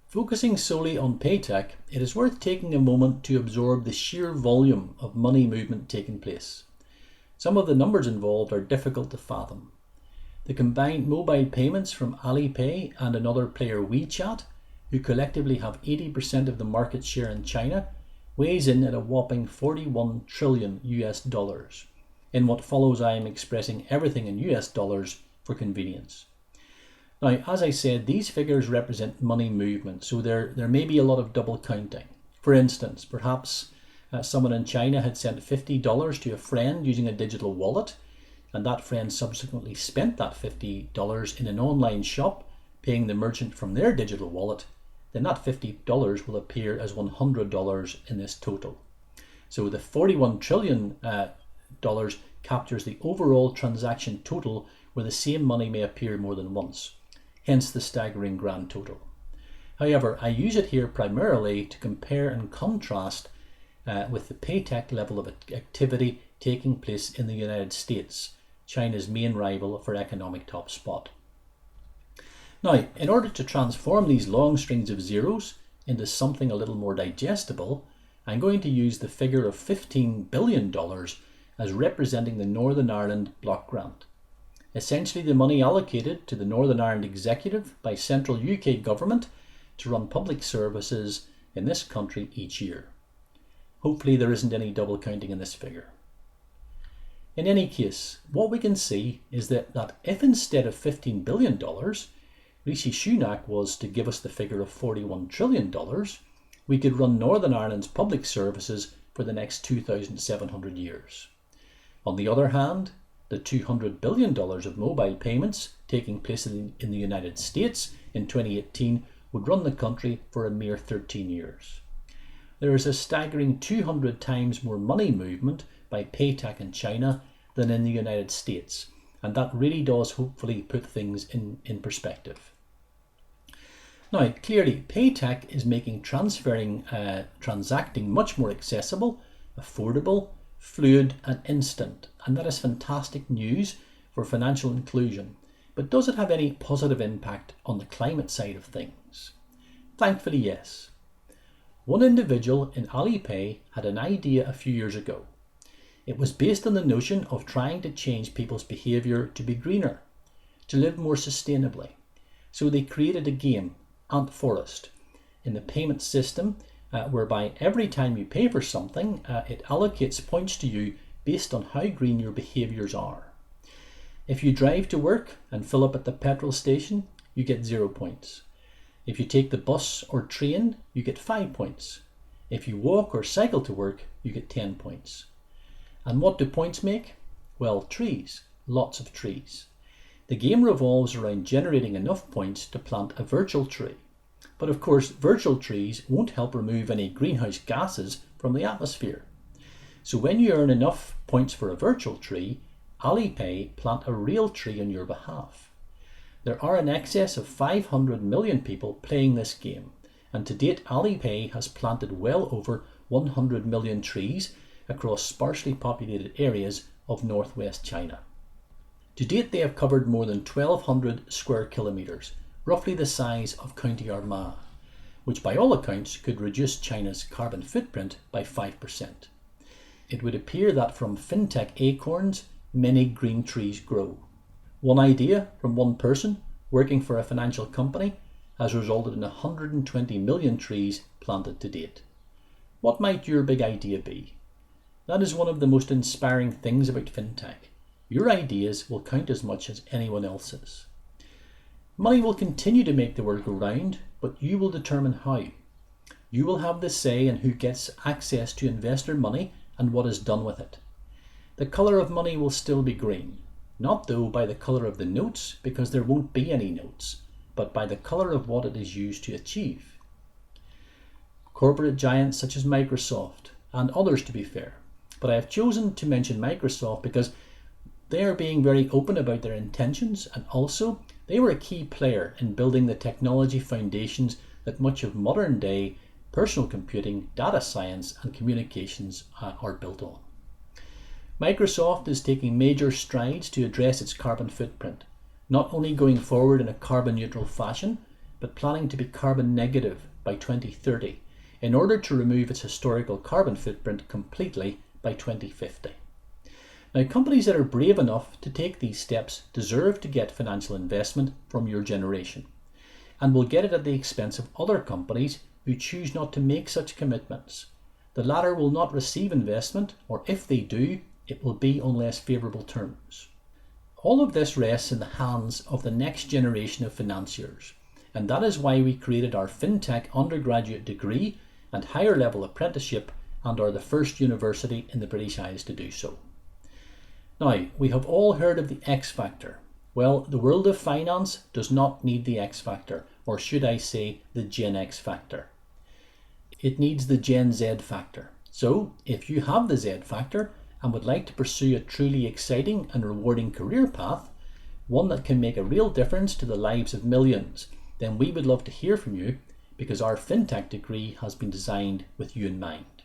Focusing solely on Paytech, it is worth taking a moment to absorb the sheer volume of money movement taking place. Some of the numbers involved are difficult to fathom. The combined mobile payments from Alipay and another player WeChat, who collectively have 80% of the market share in China, weighs in at a whopping $41 trillion US. In what follows, I am expressing everything in US dollars for convenience. Now, as I said, these figures represent money movement, so there may be a lot of double counting. For instance, perhaps someone in China had sent $50 to a friend using a digital wallet, and that friend subsequently spent that $50 in an online shop, paying the merchant from their digital wallet. Then that $50 will appear as $100 in this total. So the $41 trillion captures the overall transaction total, where the same money may appear more than once, hence the staggering grand total. However, I use it here primarily to compare and contrast with the Paytech level of activity taking place in the United States, China's main rival for economic top spot. Now, in order to transform these long strings of zeros into something a little more digestible, I'm going to use the figure of $15 billion as representing the Northern Ireland block grant. Essentially the money allocated to the Northern Ireland Executive by central UK government to run public services in this country each year. Hopefully there isn't any double counting in this figure. In any case, what we can see is that if instead of $15 billion, Rishi Sunak was to give us the figure of $41 trillion, we could run Northern Ireland's public services for the next 2,700 years. On the other hand, the $200 billion of mobile payments taking place in the United States in 2018 would run the country for a mere 13 years. There is a staggering 200 times more money movement by Paytech in China than in the United States, and that really does hopefully put things in perspective. Now, clearly, Paytech is making transacting much more accessible, affordable, fluid and instant, and that is fantastic news for financial inclusion. But does it have any positive impact on the climate side of things? Thankfully, yes. One individual in Alipay had an idea a few years ago. It was based on the notion of trying to change people's behaviour to be greener, to live more sustainably. So they created a game, Ant Forest, in the payment system whereby every time you pay for something, it allocates points to you based on how green your behaviours are. If you drive to work and fill up at the petrol station, you get 0 points. If you take the bus or train, you get 5 points. If you walk or cycle to work, you get 10 points. And what do points make? Well, trees, lots of trees. The game revolves around generating enough points to plant a virtual tree. But of course, virtual trees won't help remove any greenhouse gases from the atmosphere. So when you earn enough points for a virtual tree, Alipay plant a real tree on your behalf. There are in excess of 500 million people playing this game, and to date Alipay has planted well over 100 million trees across sparsely populated areas of northwest China. To date they have covered more than 1,200 square kilometres, roughly the size of County Armagh, which by all accounts could reduce China's carbon footprint by 5%. It would appear that from Fintech acorns, many green trees grow. One idea from one person working for a financial company has resulted in 120 million trees planted to date. What might your big idea be? That is one of the most inspiring things about Fintech. Your ideas will count as much as anyone else's. Money will continue to make the world go round, but you will determine how. You will have the say in who gets access to investor money and what is done with it. The colour of money will still be green, not though by the colour of the notes, because there won't be any notes, but by the colour of what it is used to achieve. Corporate giants such as Microsoft, and others to be fair, but I have chosen to mention Microsoft because they are being very open about their intentions, and also they were a key player in building the technology foundations that much of modern day personal computing, data science and communications are built on. Microsoft is taking major strides to address its carbon footprint, not only going forward in a carbon neutral fashion, but planning to be carbon negative by 2030 in order to remove its historical carbon footprint completely by 2050. Now, companies that are brave enough to take these steps deserve to get financial investment from your generation, and will get it at the expense of other companies who choose not to make such commitments. The latter will not receive investment, or if they do, it will be on less favourable terms. All of this rests in the hands of the next generation of financiers, and that is why we created our Fintech undergraduate degree and higher level apprenticeship, and are the first university in the British Isles to do so. Now, we have all heard of the X Factor. Well, the world of finance does not need the X Factor, or should I say the Gen X Factor. It needs the Gen Z Factor. So, if you have the Z Factor and would like to pursue a truly exciting and rewarding career path, one that can make a real difference to the lives of millions, then we would love to hear from you, because our Fintech degree has been designed with you in mind.